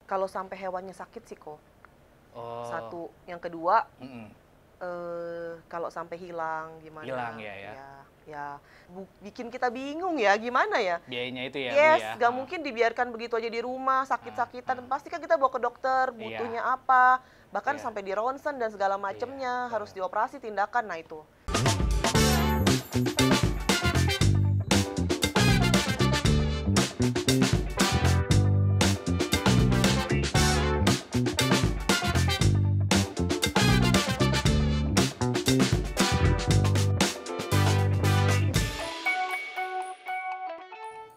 Kalau sampai hewannya sakit sih kok. Oh. Satu, yang kedua, Mm-mm. kalau sampai hilang gimana? Hilang ya. Ya, bikin kita bingung ya, gimana ya? Biayanya itu ya, Bu Yes, ya. gak mungkin dibiarkan begitu aja di rumah, sakit-sakitan. Pasti kan kita bawa ke dokter, Iya. butuhnya apa, bahkan Iya. sampai di ronsen dan segala macemnya, harus dioperasi, tindakan, nah itu.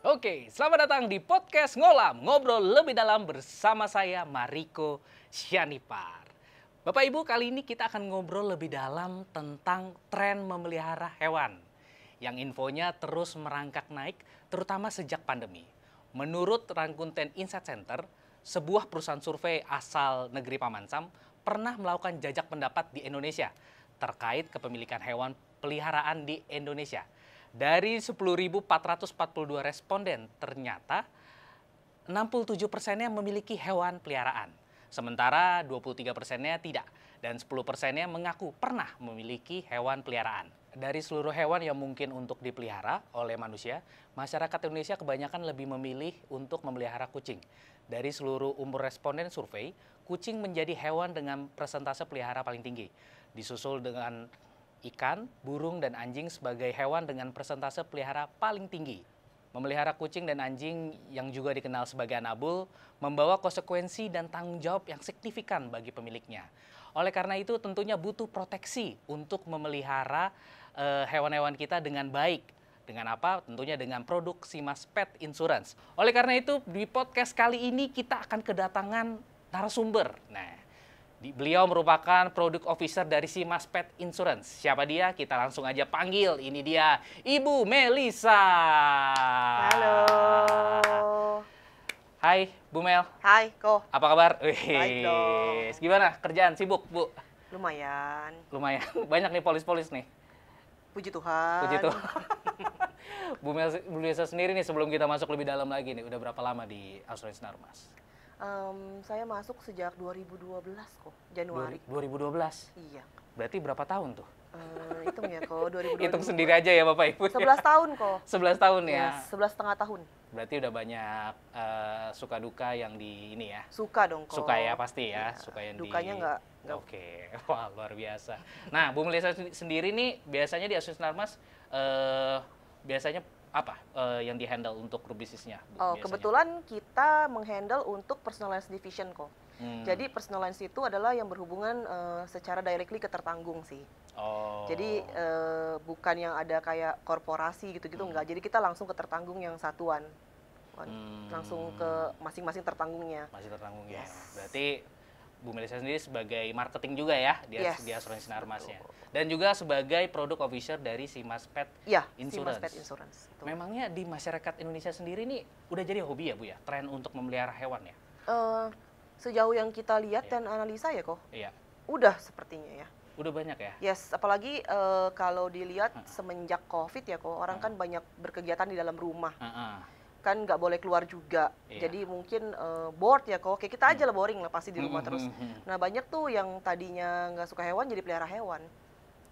Oke, selamat datang di podcast Ngolam, ngobrol lebih dalam bersama saya Mariko Syanipar. Bapak Ibu, kali ini kita akan ngobrol lebih dalam tentang tren memelihara hewan yang infonya terus merangkak naik, terutama sejak pandemi. Menurut Rakuten Insight Center, sebuah perusahaan survei asal negeri Paman Sam pernah melakukan jajak pendapat di Indonesia terkait kepemilikan hewan peliharaan di Indonesia. Dari 10.442 responden, ternyata 67%-nya memiliki hewan peliharaan. Sementara 23%-nya tidak. Dan 10%-nya mengaku pernah memiliki hewan peliharaan. Dari seluruh hewan yang mungkin untuk dipelihara oleh manusia, masyarakat Indonesia kebanyakan lebih memilih untuk memelihara kucing. Dari seluruh umur responden survei, kucing menjadi hewan dengan persentase pelihara paling tinggi. Disusul dengan ikan, burung, dan anjing sebagai hewan dengan persentase pelihara paling tinggi. Memelihara kucing dan anjing yang juga dikenal sebagai anabul membawa konsekuensi dan tanggung jawab yang signifikan bagi pemiliknya. Oleh karena itu tentunya butuh proteksi untuk memelihara hewan-hewan kita dengan baik. Dengan apa? Tentunya dengan produk Simas Pet Insurance. Oleh karena itu di podcast kali ini kita akan kedatangan narasumber. Beliau merupakan produk officer dari Simas Pet Insurance. Siapa dia? Kita langsung aja panggil. Ini dia, Ibu Melisa. Halo. Hai, Bu Mel. Hai, Ko. Apa kabar? Baik dong. Gimana? Kerjaan sibuk, Bu? Lumayan. Lumayan. Banyak nih polis-polis nih. Puji Tuhan. Puji Tuhan. Bu Melisa sendiri nih sebelum kita masuk lebih dalam lagi nih, udah berapa lama di Asuransi Narmas? Saya masuk sejak 2012 kok, Januari. 2012? Iya. Berarti berapa tahun tuh? Hitung ya kok, 2012. Hitung sendiri aja ya Bapak Ibu. 11 tahun kok. 11 tahun ya? 11,5 tahun. Berarti udah banyak suka duka yang di ini ya? Suka dong kok. Suka ya pasti ya? Ya, Suka yang dukanya di... nggak. Oke, wah luar biasa. Nah, Bu Melisa sendiri nih biasanya di Asuransi Narmas biasanya apa yang di-handle untuk grup bisnisnya? Bu, biasanya? Kebetulan kita menghandle untuk personalized division kok. Jadi personalized itu adalah yang berhubungan secara directly ke tertanggung sih. Oh. Jadi bukan yang ada kayak korporasi gitu-gitu enggak. Jadi kita langsung ke tertanggung yang satuan. Langsung ke masing-masing tertanggungnya. Masih tertanggung Yes. ya. Berarti Bu Melisa sendiri sebagai marketing juga ya di Asuransi Narmasnya. Dan juga sebagai produk officer dari Simas Pet Insurance. Simas Pet Insurance. Betul. Memangnya di masyarakat Indonesia sendiri nih udah jadi hobi ya Bu ya? Tren untuk memelihara hewan ya? Sejauh yang kita lihat dan analisa ya kok. Iya. Udah sepertinya ya. Udah banyak ya? Yes, apalagi kalau dilihat semenjak COVID ya kok, orang kan banyak berkegiatan di dalam rumah. Kan nggak boleh keluar juga. Jadi mungkin bored ya kok, kayak kita aja lah boring lah pasti di rumah terus. Nah banyak tuh yang tadinya nggak suka hewan jadi pelihara hewan.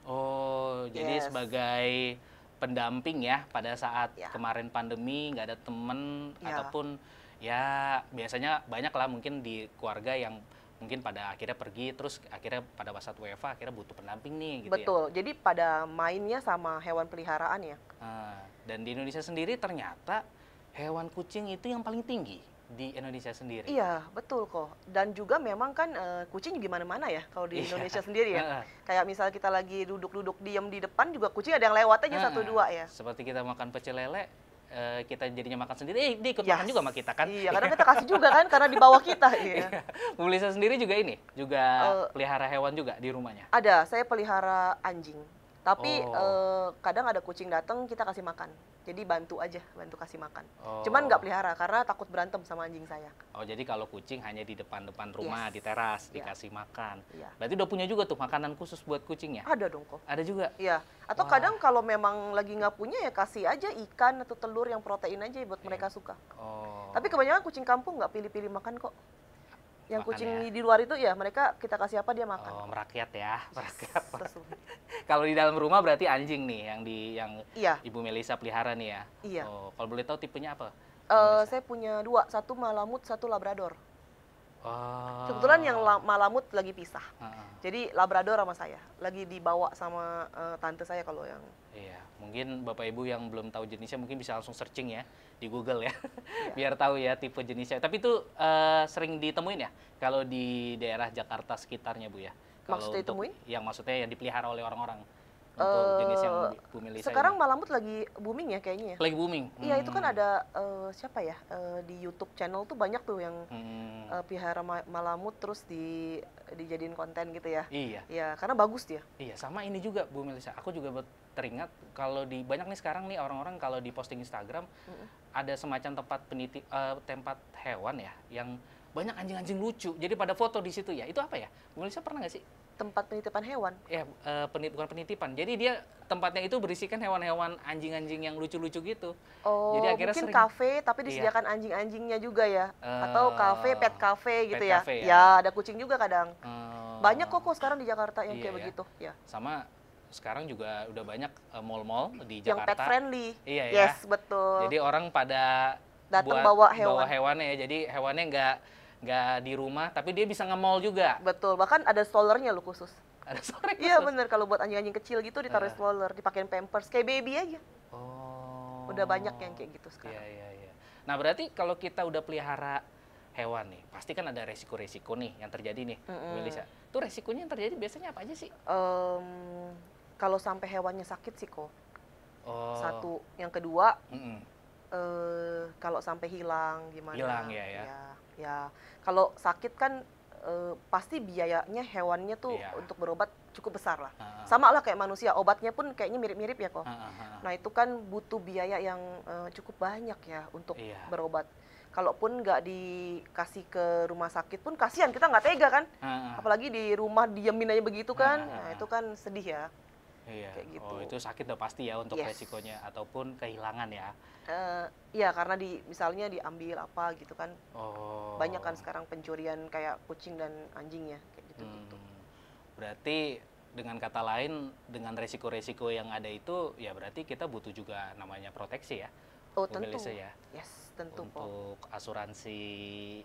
Oh, jadi sebagai pendamping ya pada saat kemarin pandemi nggak ada temen ataupun ya biasanya banyak lah mungkin di keluarga yang mungkin pada akhirnya pergi terus akhirnya pada saat WFH akhirnya butuh pendamping nih gitu. Betul, jadi pada mainnya sama hewan peliharaan ya. Dan di Indonesia sendiri ternyata hewan kucing itu yang paling tinggi di Indonesia sendiri. Iya, betul kok. Dan juga memang kan kucing gimana-mana ya kalau di Indonesia sendiri ya. Kayak misal kita lagi duduk-duduk diam di depan juga kucing ada yang lewat aja satu dua ya. Seperti kita makan pecel lele, kita jadinya makan sendiri, dia ikut makan juga sama kita kan? Iya, kadang kita kasih juga kan karena di bawah kita. Iya. Bu Melisa sendiri juga ini, juga pelihara hewan juga di rumahnya? Ada, saya pelihara anjing. Tapi kadang ada kucing datang kita kasih makan. Jadi bantu aja, bantu kasih makan. Cuman nggak pelihara karena takut berantem sama anjing saya. Oh, jadi kalau kucing hanya di depan-depan rumah, di teras, dikasih makan. Iya. Berarti udah punya juga tuh makanan khusus buat kucingnya? Ada dong kok. Ada juga? Iya. Atau kadang kalau memang lagi nggak punya ya kasih aja ikan atau telur yang protein aja buat mereka suka. Tapi kebanyakan kucing kampung nggak pilih-pilih makan kok. Yang makan kucing ya. di luar itu ya mereka kita kasih apa dia makan. Oh, merakyat ya, merakyat. Sesuai. Kalau di dalam rumah berarti anjing nih yang Iya. Ibu Melisa pelihara nih ya. Iya. Oh, kalau boleh tahu tipenya apa? Bu Melisa? Saya punya 2, satu Malamut, satu Labrador. Oh. Kebetulan yang Malamut lagi pisah. Heeh. Jadi Labrador sama saya lagi dibawa sama tante saya kalau yang Iya, mungkin Bapak Ibu yang belum tahu jenisnya mungkin bisa langsung searching ya di Google ya, Iya. biar tahu ya tipe jenisnya. Tapi itu sering ditemuin ya kalau di daerah Jakarta sekitarnya Bu ya. Kalau Maksudnya untuk ditemuin? yang maksudnya yang dipelihara oleh orang-orang untuk jenis yang Bu Melisa sekarang ini. Malamut lagi booming ya kayaknya ya. Lagi booming. Iya itu kan ada siapa ya di YouTube channel tuh banyak tuh yang pelihara Malamut terus dijadiin konten gitu ya. Iya. Ya karena bagus dia. Iya, sama ini juga Bu Melisa. Aku juga teringat kalau di banyak nih sekarang nih orang-orang kalau di posting Instagram ada semacam tempat hewan ya yang banyak anjing-anjing lucu. Jadi pada foto di situ ya. Itu apa ya? Bu Melisa pernah nggak sih? Tempat penitipan hewan. Ya, bukan penitipan. Jadi dia tempatnya itu berisikan hewan-hewan anjing-anjing yang lucu-lucu gitu. Oh, Jadi akhirnya mungkin sering- kafe tapi disediakan anjing-anjingnya juga ya. Atau kafe, pet cafe gitu pet ya. cafe ya. Ya, ada kucing juga kadang. Eh, Banyak kok sekarang di Jakarta yang Iya kayak ya. begitu. Ya. Sama sekarang juga udah banyak mall-mall di Yang Jakarta. pet friendly. Iya ya. Yes, betul. Jadi orang pada Datang buat bawa hewan. hewannya ya. Jadi hewannya nggak di rumah, tapi dia bisa nge-mall juga. Betul, bahkan ada strollernya lo khusus. Ada sore Iya khusus. bener, kalau buat anjing-anjing kecil gitu ditaruh stroller, dipakein pampers, kayak baby aja. Oh. Udah banyak yang kayak gitu Iya, sekarang. iya, iya. Nah, berarti kalau kita udah pelihara hewan nih, pasti kan ada resiko-resiko nih yang terjadi nih, Bu Melisa. Itu resikonya yang terjadi biasanya apa aja sih? Kalau sampai hewannya sakit sih kok. Oh. Satu, yang kedua, Mm-mm. kalau sampai hilang gimana? Hilang ya. Ya, kalau sakit kan pasti biayanya hewannya tuh Iya. untuk berobat cukup besar lah. Ah, Sama lah kayak manusia, obatnya pun kayaknya mirip-mirip ya kok. ah, ah. Nah itu kan butuh biaya yang cukup banyak ya untuk Iya. berobat. Kalaupun nggak dikasih ke rumah sakit pun kasihan, kita nggak tega kan. Ah, ah. Apalagi di rumah diemin aja begitu kan. Ah. Nah itu kan sedih ya. Iya. Kayak gitu. Oh, itu sakit udah pasti ya untuk Yes. resikonya ataupun kehilangan ya. Iya karena misalnya diambil apa gitu kan. Oh. Banyak kan sekarang pencurian kayak kucing dan anjing ya kayak gitu-gitu. Berarti dengan kata lain, dengan resiko-resiko yang ada itu, ya berarti kita butuh juga namanya proteksi ya. Oh Bu tentu. Melisa ya. Yes tentu kok. Untuk asuransi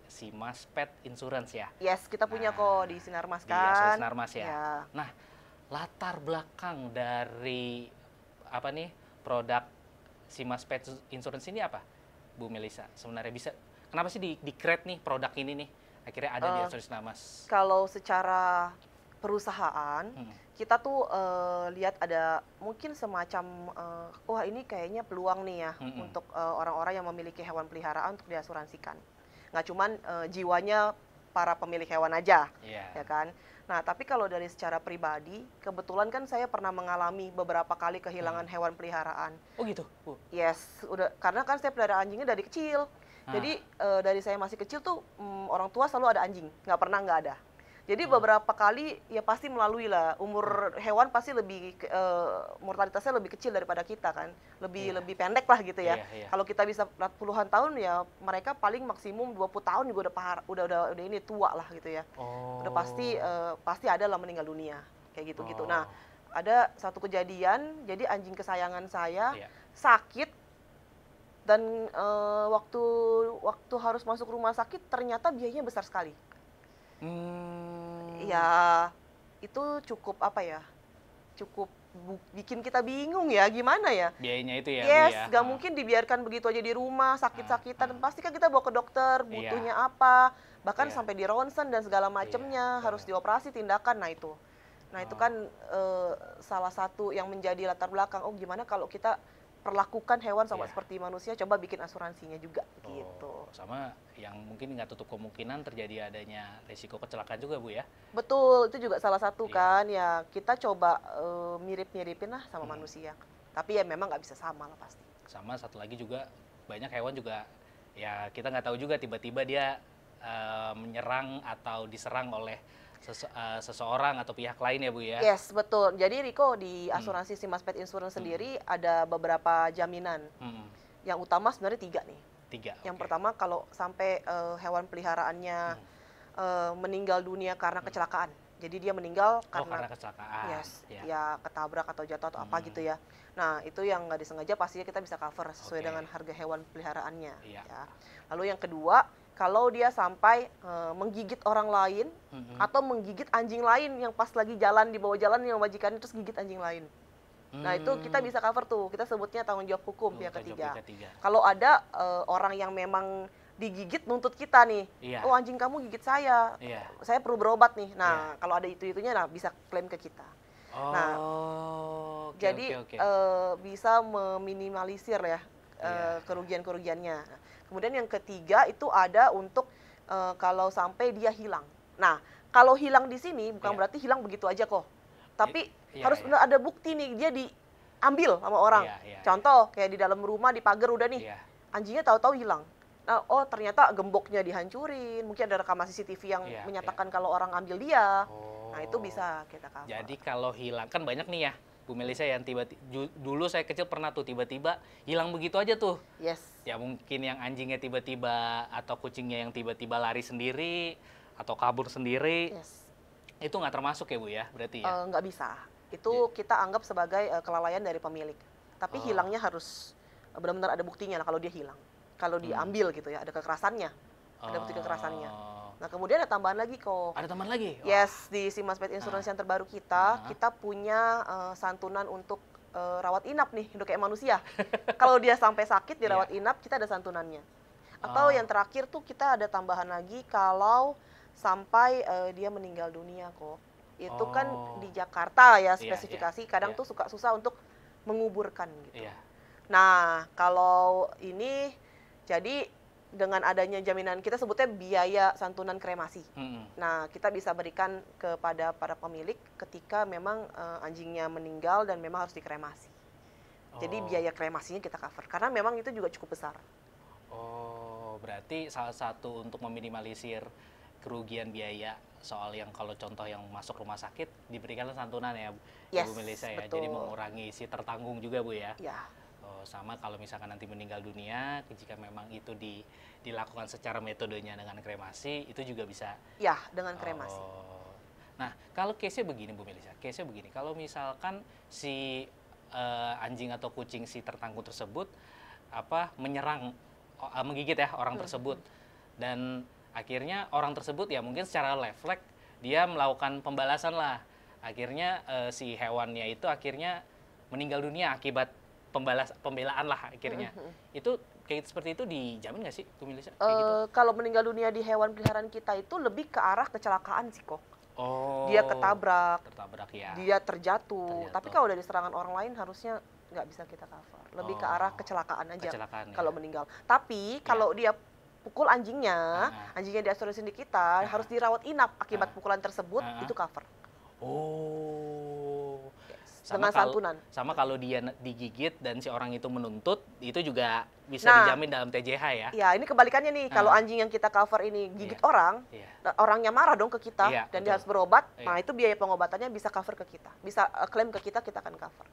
Simas Pet Insurance ya. Yes kita punya Nah, kok di Sinarmas di kan. asuransi Sinarmas ya. Ya. Nah, latar belakang dari apa nih produk Simas Pet Insurance ini apa, Bu Melisa? Sebenarnya bisa, kenapa sih di create nih produk ini nih? Akhirnya ada di asuransi Sinarmas. Kalau secara perusahaan kita tuh lihat ada mungkin semacam wah ini kayaknya peluang nih ya untuk orang-orang yang memiliki hewan peliharaan untuk diasuransikan. Nggak cuman jiwanya para pemilik hewan aja, ya kan. Nah tapi kalau dari secara pribadi, kebetulan kan saya pernah mengalami beberapa kali kehilangan hewan peliharaan. Oh gitu, Bu? Yes, udah karena kan saya pelihara anjingnya dari kecil. Jadi dari saya masih kecil tuh orang tua selalu ada anjing, nggak pernah nggak ada. Jadi beberapa kali ya pasti melalui lah, umur hewan pasti lebih mortalitasnya lebih kecil daripada kita kan, lebih pendek lah gitu ya. Kalau kita bisa puluhan tahun ya mereka paling maksimum 20 tahun juga udah ini tua lah gitu ya. Udah pasti ada lah meninggal dunia kayak gitu-gitu. Nah ada satu kejadian, jadi anjing kesayangan saya sakit dan waktu harus masuk rumah sakit ternyata biayanya besar sekali. Ya itu cukup apa ya, cukup bikin kita bingung ya gimana ya. Biayanya itu ya, yes, Bu ya. gak mungkin dibiarkan begitu aja di rumah sakit-sakitan. Pasti kan kita bawa ke dokter, butuhnya apa, bahkan sampai di ronsen dan segala macamnya, harus dioperasi tindakan. Nah itu kan salah satu yang menjadi latar belakang. Oh gimana kalau kita perlakukan hewan sama seperti manusia, coba bikin asuransinya juga gitu. Sama yang mungkin nggak tutup kemungkinan terjadi adanya resiko kecelakaan juga, Bu ya. Betul, itu juga salah satu kan ya, kita coba mirip-miripin lah sama manusia. Tapi ya memang nggak bisa sama lah pasti. Sama satu lagi juga banyak hewan juga ya kita nggak tahu juga tiba-tiba dia menyerang atau diserang oleh seseorang atau pihak lain ya, Bu ya. Yes, betul. Jadi Riko di asuransi Simas Pet Insurance sendiri ada beberapa jaminan. Yang utama sebenarnya 3 nih. 3. Yang pertama kalau sampai hewan peliharaannya meninggal dunia karena kecelakaan. Jadi dia meninggal karena kecelakaan. Yes, ya ketabrak atau jatuh atau apa gitu ya. Nah, itu yang nggak disengaja pastinya kita bisa cover sesuai dengan harga hewan peliharaannya. Ya. Lalu yang kedua, kalau dia sampai menggigit orang lain atau menggigit anjing lain yang pas lagi jalan di bawah jalan yang majikannya terus gigit anjing lain. Nah, itu kita bisa cover tuh. Kita sebutnya tanggung jawab hukum pihak ketiga. Kalau ada orang yang memang digigit nuntut kita nih, oh anjing kamu gigit saya perlu berobat nih. Nah, kalau ada itu-itunya, nah bisa klaim ke kita. Jadi bisa meminimalisir ya kerugian-kerugiannya. Kemudian yang ketiga itu ada untuk kalau sampai dia hilang. Nah, kalau hilang di sini bukan berarti hilang begitu aja kok, tapi harus ada bukti nih dia diambil sama orang. Contoh kayak di dalam rumah di pagar udah nih, anjingnya tahu-tahu hilang. Nah, oh ternyata gemboknya dihancurin, mungkin ada rekaman CCTV yang menyatakan kalau orang ambil dia. Nah, itu bisa kita cover. Jadi kalau hilang, kan banyak nih ya, Bu Melisa yang tiba-tiba, dulu saya kecil pernah tuh tiba-tiba hilang begitu aja tuh. Yes. Ya mungkin yang anjingnya tiba-tiba atau kucingnya yang tiba-tiba lari sendiri atau kabur sendiri. Yes. Itu nggak termasuk ya Bu ya, berarti ya? Nggak bisa. Itu kita anggap sebagai kelalaian dari pemilik. Tapi hilangnya harus benar-benar ada buktinya lah kalau dia hilang. Kalau diambil gitu ya, ada kekerasannya, ada bukti kekerasannya. Nah, kemudian ada tambahan lagi kok. Ada tambahan lagi? Yes, di Simas Pet Insurance yang terbaru kita punya santunan untuk rawat inap nih, udah kayak manusia. Kalau dia sampai sakit dirawat inap, kita ada santunannya. Atau yang terakhir tuh kita ada tambahan lagi kalau sampai dia meninggal dunia kok. Itu kan di Jakarta ya spesifikasi, kadang tuh suka susah untuk menguburkan gitu. Nah, kalau ini jadi dengan adanya jaminan, kita sebutnya biaya santunan kremasi. Nah, kita bisa berikan kepada para pemilik ketika memang anjingnya meninggal dan memang harus dikremasi. Jadi biaya kremasinya kita cover, karena memang itu juga cukup besar. Oh, berarti salah satu untuk meminimalisir kerugian biaya soal yang kalau contoh yang masuk rumah sakit diberikan santunan ya, Bu Melisa ya. Betul. Jadi mengurangi si tertanggung juga Bu ya. Ya. Sama kalau misalkan nanti meninggal dunia, jika memang itu dilakukan secara metodenya dengan kremasi, itu juga bisa. Ya, dengan kremasi. Nah, kalau case-nya begini Bu Melisa, case-nya begini, kalau misalkan si anjing atau kucing si tertanggung tersebut menyerang, menggigit ya orang tersebut, dan akhirnya orang tersebut ya mungkin secara refleks dia melakukan pembalasan lah, akhirnya si hewannya itu akhirnya meninggal dunia akibat pembelaan lah akhirnya. Itu kayak seperti itu dijamin nggak sih Bu Melisa? Gitu? Kalau meninggal dunia di hewan peliharaan kita itu lebih ke arah kecelakaan sih kok. Dia ketabrak, ya. Dia terjatuh. Tapi kalau dari serangan orang lain harusnya nggak bisa kita cover. Lebih ke arah kecelakaan aja kalau meninggal. Tapi kalau dia pukul anjingnya, anjingnya diasuransi di kita, harus dirawat inap akibat pukulan tersebut, itu cover. Dengan santunan. Sama kalau dia digigit dan si orang itu menuntut, itu juga bisa dijamin dalam TJH ya? Ya, ini kebalikannya nih. Kalau anjing yang kita cover ini gigit orang, orangnya marah dong ke kita, dan dia harus berobat, nah itu biaya pengobatannya bisa cover ke kita. Bisa klaim ke kita akan cover.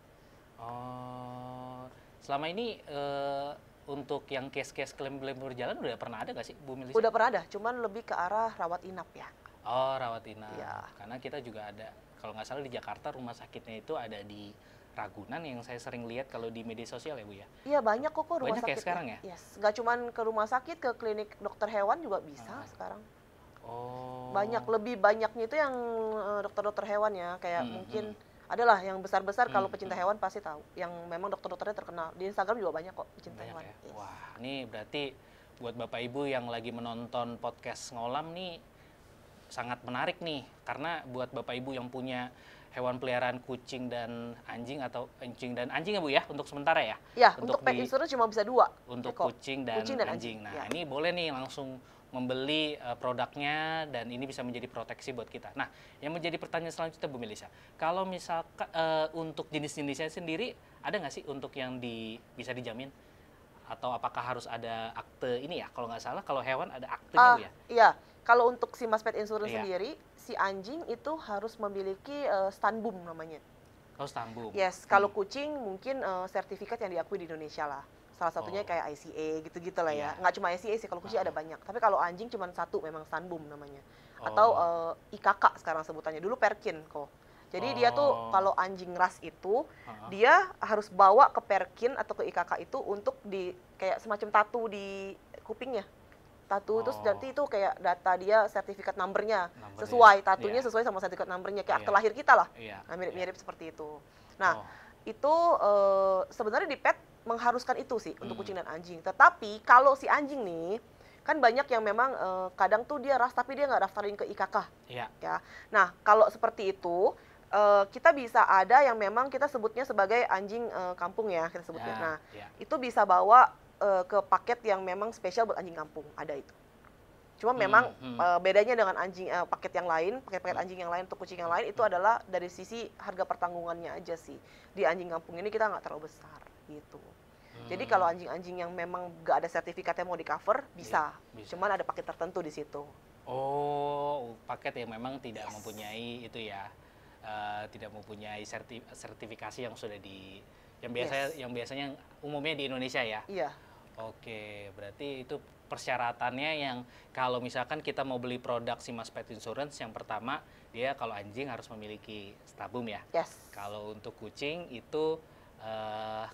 Selama ini untuk yang case-case klaim berjalan udah pernah ada nggak sih Bu Melisa? Udah pernah ada, cuman lebih ke arah rawat inap ya. Rawat inap. Ya. Karena kita juga ada, kalau nggak salah di Jakarta rumah sakitnya itu ada di Ragunan yang saya sering lihat kalau di media sosial ya Bu ya? Iya banyak kok rumah sakit. Banyak ya sekarang ya? Yes. Nggak cuman ke rumah sakit, ke klinik dokter hewan juga bisa sekarang. Lebih banyaknya itu yang dokter-dokter hewan ya, kayak mungkin adalah yang besar-besar kalau pecinta hewan pasti tahu. Yang memang dokter-dokternya terkenal. Di Instagram juga banyak kok pecinta hewan. Ya? Yes. Wah, ini berarti buat Bapak Ibu yang lagi menonton podcast Ngolam nih sangat menarik nih, karena buat Bapak Ibu yang punya hewan peliharaan kucing dan anjing atau anjing dan anjing ya Bu ya, untuk sementara ya? Ya, untuk pet insurance cuma bisa 2. Untuk kucing dan anjing. Nah, ini boleh nih langsung membeli produknya dan ini bisa menjadi proteksi buat kita. Nah, yang menjadi pertanyaan selanjutnya Bu Melisa, kalau misalkan untuk jenis-jenisnya sendiri ada nggak sih untuk yang bisa dijamin? Atau apakah harus ada akte ini ya? Kalau nggak salah kalau hewan ada aktenya Bu ya? Iya, kalau untuk si Mas Pet Insurance sendiri, si anjing itu harus memiliki Stanbum namanya. Stanbum. Yes, kalau kucing mungkin sertifikat yang diakui di Indonesia lah. Salah satunya kayak ICA gitu-gitu lah ya. Nggak cuma ICA sih, kalau kucing ada banyak. Tapi kalau anjing cuma satu, memang Sunboom namanya. Atau IKK sekarang sebutannya. Dulu Perkin kok. Jadi dia tuh kalau anjing ras itu, dia harus bawa ke Perkin atau ke IKK itu untuk di kayak semacam tato di kupingnya. Tato terus nanti itu kayak data dia sertifikat numbernya sesuai, tatunya sesuai sama sertifikat numbernya kayak akte lahir kita lah. Nah, mirip-mirip seperti itu. Nah, itu sebenarnya di pet mengharuskan itu sih untuk kucing dan anjing. Tetapi kalau si anjing nih, kan banyak yang memang kadang tuh dia ras tapi dia nggak daftarin ke IKK. Ya. Nah, kalau seperti itu kita bisa ada yang memang kita sebutnya sebagai anjing kampung ya kita sebutnya. Nah, itu bisa bawa ke paket yang memang spesial buat anjing kampung, ada itu. Cuma memang bedanya dengan anjing paket yang lain, paket-paket anjing yang lain atau kucing yang lain itu adalah dari sisi harga pertanggungannya aja sih. Di anjing kampung ini kita nggak terlalu besar gitu. Jadi kalau anjing-anjing yang memang nggak ada sertifikatnya mau di cover bisa. Cuman ada paket tertentu di situ. Oh, paket yang memang tidak mempunyai itu ya, tidak mempunyai sertifikasi yang sudah yang biasanya umumnya di Indonesia ya. Iya. Oke, berarti itu persyaratannya yang kalau misalkan kita mau beli produk Simas Pet Insurance, yang pertama dia kalau anjing harus memiliki stabum ya. Kalau untuk kucing itu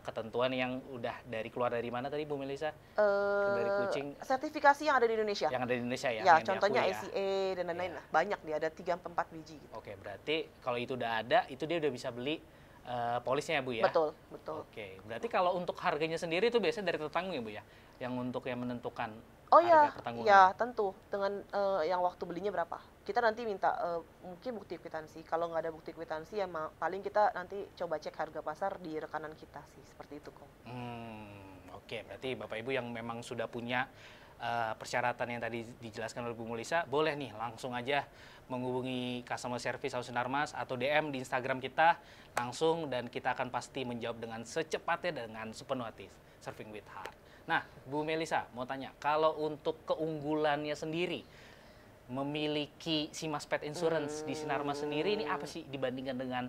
ketentuan yang udah keluar dari mana tadi Bu Melisa? Dari kucing. Sertifikasi yang ada di Indonesia. Yang ada di Indonesia ya. Ya, contohnya ICA dan lain-lain lah. Banyak dia ada 3-4 biji. Gitu. Oke, berarti kalau itu udah ada, itu dia udah bisa beli polisnya ya Bu ya? Betul. Oke, berarti kalau untuk harganya sendiri itu biasanya dari tetangga ya Bu ya? Yang untuk yang menentukan harga pertanggungan? Ya tentu, dengan yang waktu belinya berapa. Kita nanti minta mungkin bukti kwitansi, kalau nggak ada bukti kwitansi ya paling kita nanti coba cek harga pasar di rekanan kita sih, seperti itu kok. Oke, berarti Bapak Ibu yang memang sudah punya persyaratan yang tadi dijelaskan oleh Bu Melisa, boleh nih langsung aja menghubungi customer service Haus Sinarmas atau DM di Instagram kita langsung dan kita akan pasti menjawab dengan secepatnya dengan sepenuh hati. Surfing with Heart. Nah, Bu Melisa mau tanya, kalau untuk keunggulannya sendiri memiliki Simas Pet Insurance di Sinarmas sendiri ini apa sih dibandingkan dengan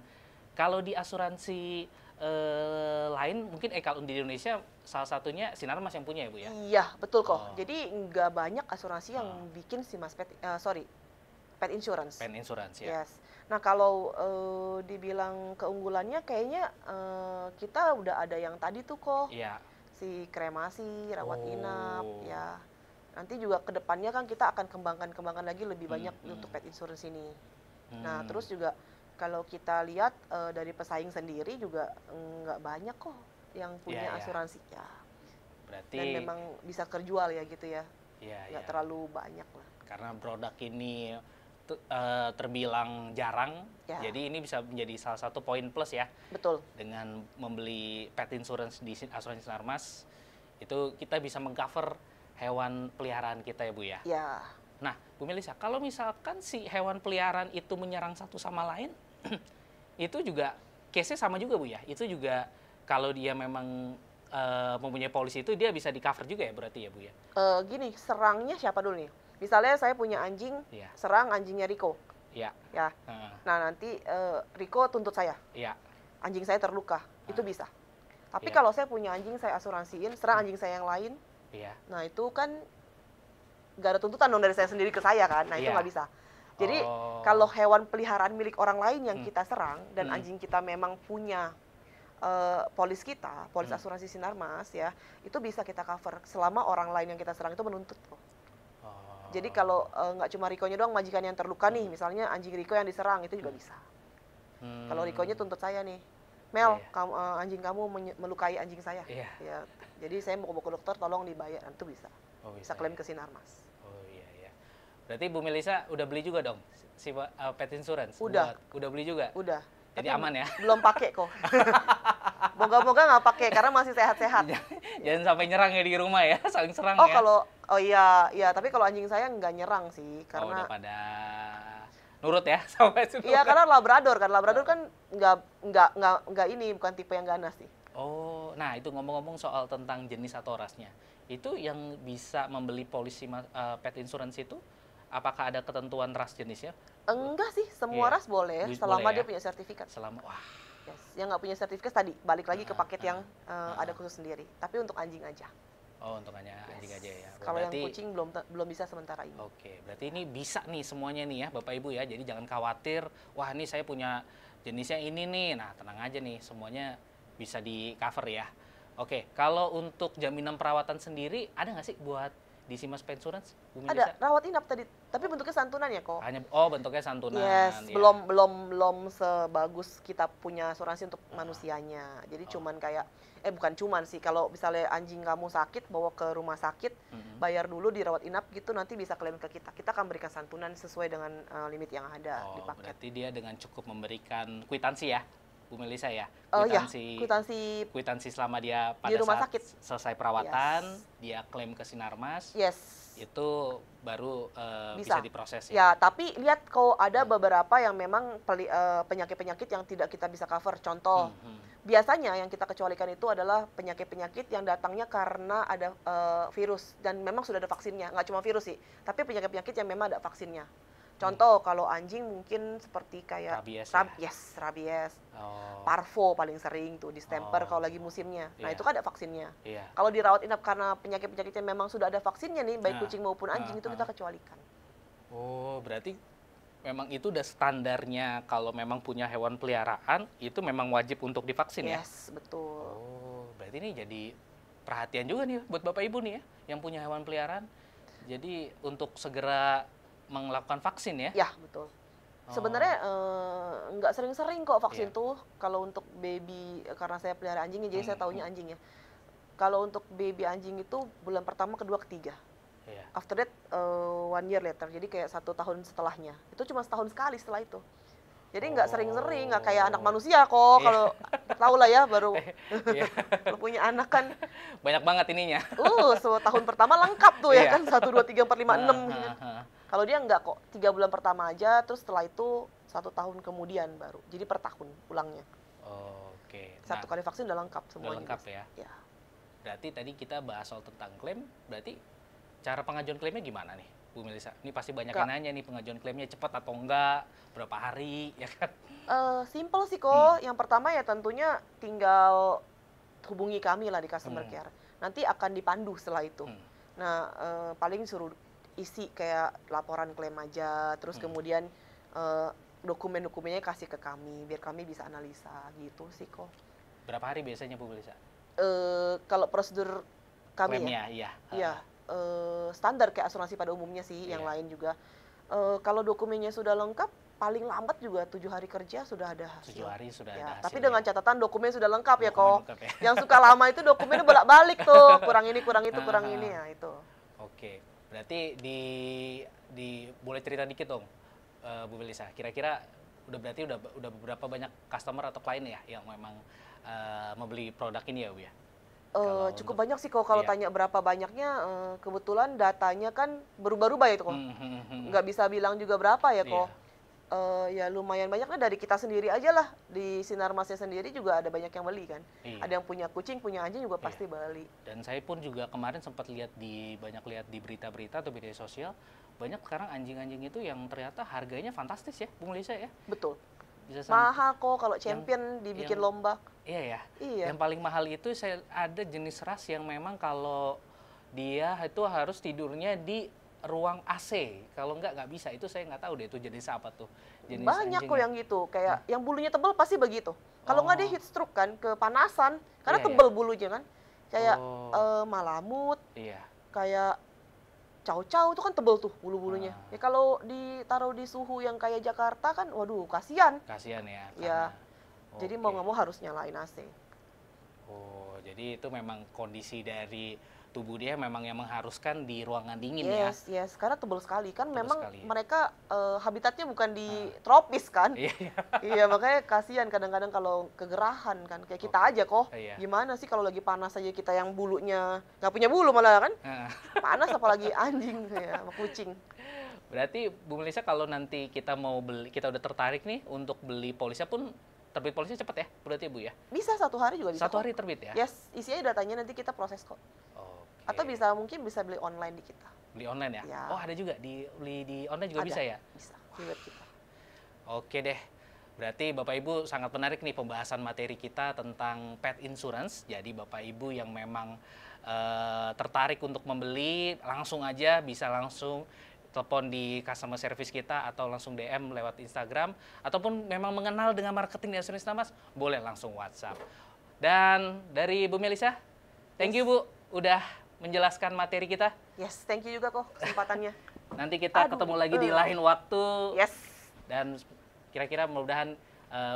kalau di asuransi lain mungkin kalau di Indonesia salah satunya Sinarmas yang punya ya Bu ya? Iya betul kok. Jadi nggak banyak asuransi yang bikin Simas Pet Pet Insurance. Pet Insurance ya. Yes. Nah kalau dibilang keunggulannya kayaknya kita udah ada yang tadi tuh kok. Iya. Si kremasi, rawat inap ya. Nanti juga kedepannya kan kita akan kembangkan lagi lebih banyak untuk pet insurance ini. Nah terus juga kalau kita lihat dari pesaing sendiri juga nggak banyak kok yang punya asuransi ya. Berarti dan memang bisa terjual ya gitu ya. Nggak terlalu banyak lah. Karena produk ini terbilang jarang, jadi ini bisa menjadi salah satu poin plus ya. Betul. Dengan membeli pet insurance di asuransi Sinarmas, itu kita bisa mengcover hewan peliharaan kita ya Bu ya? Ya. Nah Bu Melisa, kalau misalkan si hewan peliharaan itu menyerang satu sama lain, itu juga case-nya sama juga Bu ya? Itu juga kalau dia memang mempunyai polisi itu dia bisa di-cover juga ya berarti ya Bu ya? Gini, serangnya siapa dulu nih? Misalnya saya punya anjing, serang anjingnya Riko. Iya. Ya. Nah nanti Riko tuntut saya. Iya. Anjing saya terluka, itu bisa. Tapi kalau saya punya anjing saya asuransiin, serang anjing saya yang lain. Nah itu kan gak ada tuntutan dong dari saya sendiri ke saya kan. Nah itu nggak bisa. Jadi kalau hewan peliharaan milik orang lain yang kita serang dan anjing kita memang punya polis kita, polis asuransi Sinarmas ya, itu bisa kita cover selama orang lain yang kita serang itu menuntut kok. Jadi kalau nggak cuma Rikonya doang, majikan yang terluka nih, misalnya anjing Riko yang diserang itu juga bisa. Kalau Rikonya tuntut saya nih, Mel, anjing kamu melukai anjing saya. Ya, jadi saya mau ke dokter, tolong dibayar, itu bisa. Bisa klaim ke Sinarmas. Oh iya. Berarti Bu Melisa udah beli juga dong si pet insurance? Udah beli juga? Udah. Jadi tapi aman ya? Belum pakai kok. Moga-moga nggak pakai karena masih sehat-sehat. Jangan sampai nyerang ya di rumah ya, saling serang ya. Iya, tapi kalau anjing saya nggak nyerang sih karena udah pada nurut ya sampai itu. Iya, karena Labrador kan nggak ini bukan tipe yang ganas sih. Oh, nah itu ngomong-ngomong soal tentang jenis atau rasnya. Itu yang bisa membeli polisi pet insurance itu apakah ada ketentuan ras jenisnya? Enggak sih, semua ras boleh selama dia punya sertifikat. Wah. Yes. Yang nggak punya sertifikat tadi balik lagi ke paket yang ada khusus sendiri. Tapi untuk anjing aja. Oh, untuk anjing aja ya. Kalau yang kucing belum bisa sementara ini. Oke, berarti ini bisa nih semuanya nih ya Bapak Ibu ya. Jadi jangan khawatir, wah ini saya punya jenisnya ini nih. Nah, tenang aja nih, semuanya bisa di cover ya. Oke, kalau untuk jaminan perawatan sendiri ada nggak sih buat di Simas Pensurance? Ada rawat inap tadi, tapi bentuknya santunan ya kok. Bentuknya santunan. Yes, ya. belum sebagus kita punya asuransi untuk manusianya. Jadi cuman kayak bukan cuman sih, kalau misalnya anjing kamu sakit bawa ke rumah sakit, bayar dulu dirawat inap gitu, nanti bisa klaim ke kita. Kita akan berikan santunan sesuai dengan limit yang ada di paket. Berarti dia dengan cukup memberikan kwitansi ya, Bu Melisa ya? Kwitansi selama dia pada di rumah saat sakit selesai perawatan, dia klaim ke Sinarmas. Yes. Itu baru bisa diproses ya. Ya, tapi lihat kok ada beberapa yang memang penyakit-penyakit yang tidak kita bisa cover. Contoh, biasanya yang kita kecualikan itu adalah penyakit-penyakit yang datangnya karena ada virus dan memang sudah ada vaksinnya. Nggak cuma virus sih, tapi penyakit-penyakit yang memang ada vaksinnya. Contoh, kalau anjing mungkin seperti kayak rabies, parvo paling sering tuh distemper kalau lagi musimnya. Nah itu kan ada vaksinnya. Kalau dirawat inap karena penyakit-penyakit yang memang sudah ada vaksinnya nih, baik kucing maupun anjing itu kita kecualikan. Oh, berarti memang itu udah standarnya kalau memang punya hewan peliharaan itu memang wajib untuk divaksin ya? Yes, betul. Oh, berarti ini jadi perhatian juga nih buat Bapak Ibu nih ya yang punya hewan peliharaan. Jadi untuk segera melakukan vaksin ya? Ya, betul. Sebenarnya nggak sering-sering kok vaksin tuh. Kalau untuk baby, karena saya pelihara anjingnya, jadi saya taunya anjing ya. Kalau untuk baby anjing itu bulan pertama, kedua, ketiga. After that, 1 year later. Jadi kayak 1 tahun setelahnya. Itu cuma setahun sekali setelah itu. Jadi nggak sering-sering, nggak kayak anak manusia kok. Kalau tahu lah ya, baru kalau punya anak kan banyak banget ininya. Tahun pertama lengkap tuh ya kan, 1, 2, 3, 4, 5, 6. Kalau dia nggak kok, 3 bulan pertama aja, terus setelah itu 1 tahun kemudian baru. Jadi per tahun pulangnya. Oke. Satu kali vaksin udah lengkap semuanya. Udah lengkap ya? Ya. Berarti tadi kita bahas soal tentang klaim, berarti cara pengajuan klaimnya gimana nih, Bu Melisa? Ini pasti banyak yang nanya nih, pengajuan klaimnya cepat atau enggak, berapa hari, ya kan? Simple sih kok. Yang pertama ya tentunya tinggal hubungi kami lah di customer care. Nanti akan dipandu setelah itu. Nah, paling suruh isi kayak laporan klaim aja, terus kemudian dokumen-dokumennya kasih ke kami, biar kami bisa analisa gitu sih kok. Berapa hari biasanya Bu Melisa? Kalau prosedur kami klaimnya, iya. Standar kayak asuransi pada umumnya sih, yang lain juga. Kalau dokumennya sudah lengkap, paling lambat juga 7 hari kerja sudah ada hasil. 7 hari sudah ada hasil. Tapi dengan catatan dokumen sudah lengkap ya kok. Yang suka lama itu dokumennya bolak-balik tuh, kurang ini, kurang itu, kurang ini ya itu. Oke, berarti boleh cerita dikit dong, Bu Melisa. Kira-kira udah beberapa banyak customer atau klien ya yang memang membeli produk ini ya Bu ya? Cukup banyak sih kalau tanya berapa banyaknya, kebetulan datanya kan berubah-ubah ya kok. Nggak bisa bilang juga berapa ya kok. Ya lumayan banyaknya dari kita sendiri aja lah. Di Sinarmasnya sendiri juga ada banyak yang beli kan. Ada yang punya kucing, punya anjing juga pasti beli. Dan saya pun juga kemarin sempat lihat di berita-berita atau media sosial, banyak sekarang anjing-anjing itu yang ternyata harganya fantastis ya, Bu Melisa ya? Betul. Mahal kok kalau champion dibikin lomba. Iya ya. Yang paling mahal itu ada jenis ras yang memang kalau dia itu harus tidurnya di ruang AC. Kalau nggak bisa. Itu saya nggak tahu deh itu jenis apa tuh. Jenis banyak kok yang gitu. Kayak yang bulunya tebal pasti begitu. Kalau nggak dia heat stroke kan, kepanasan. Karena tebal bulunya kan. Kayak malamut. Kayak Chow-chow itu kan tebel tuh bulu-bulunya. Ya kalau ditaruh di suhu yang kayak Jakarta kan, waduh kasihan. Kasihan ya. Ya. Jadi mau nggak mau harus nyalain AC. Oh, jadi itu memang kondisi dari tubuh dia memang yang mengharuskan di ruangan dingin ya? Yes, karena tebel sekali. Kan memang mereka habitatnya bukan di tropis kan? Iya, makanya kasihan kadang-kadang kalau kegerahan kan. Kayak kita aja kok. Gimana sih kalau lagi panas aja kita yang bulunya nggak punya bulu malah kan? Panas apalagi anjing ya, sama kucing. Berarti Bu Melisa kalau nanti kita mau beli, kita udah tertarik nih untuk beli polisnya pun terbit polisnya cepat ya, berarti Bu ya? Bisa 1 hari juga bisa. 1 hari terbit ya? Yes, isinya datanya nanti kita proses kok. Atau mungkin bisa beli online di kita. Beli online ya? Ya. Oh ada juga, beli di online juga bisa ya? Bisa, di web kita. Oke deh, Berarti Bapak Ibu sangat menarik nih pembahasan materi kita tentang pet insurance. Jadi Bapak Ibu yang memang tertarik untuk membeli, langsung aja bisa langsung telepon di customer service kita atau langsung DM lewat Instagram, ataupun memang mengenal dengan marketing di asuransi Namas, boleh langsung WhatsApp. Dan dari Bu Melisa, thank you Bu udah menjelaskan materi kita. Yes, thank you juga kok kesempatannya. Nanti kita ketemu lagi di lain waktu. Yes. Dan kira-kira mudah-mudahan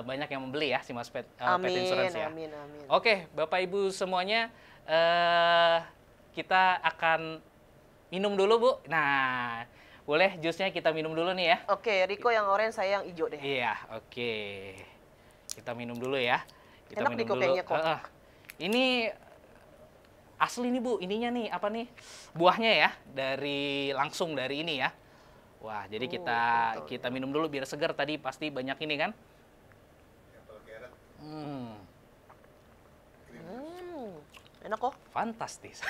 banyak yang membeli ya Simas Pet Insurance ya. Amin, amin. Oke, Bapak Ibu semuanya, kita akan minum dulu Bu. Nah, boleh jusnya kita minum dulu nih ya. Oke, Riko yang orange, saya yang hijau deh. Iya, oke. Kita minum dulu ya. Kita enak minum dulu. kayaknya kok. Ini asli nih Bu, ininya nih apa nih? Buahnya ya, langsung dari ini ya. Wah, jadi kita minum dulu biar segar. Tadi pasti banyak ini kan? Enak kok. Fantastis.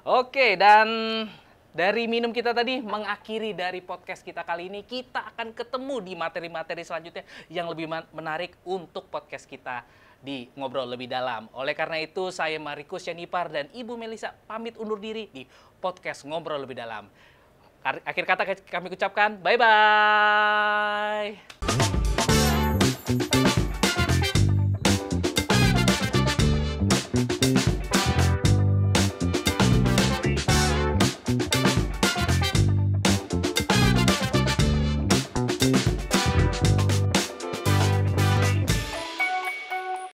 Oke, dan dari minum kita tadi mengakhiri dari podcast kita kali ini, kita akan ketemu di materi-materi selanjutnya yang lebih menarik untuk podcast kita di Ngobrol Lebih Dalam. Oleh karena itu, saya Mariko Sianipar dan Ibu Melisa pamit undur diri di podcast Ngobrol Lebih Dalam. Akhir kata kami ucapkan bye-bye.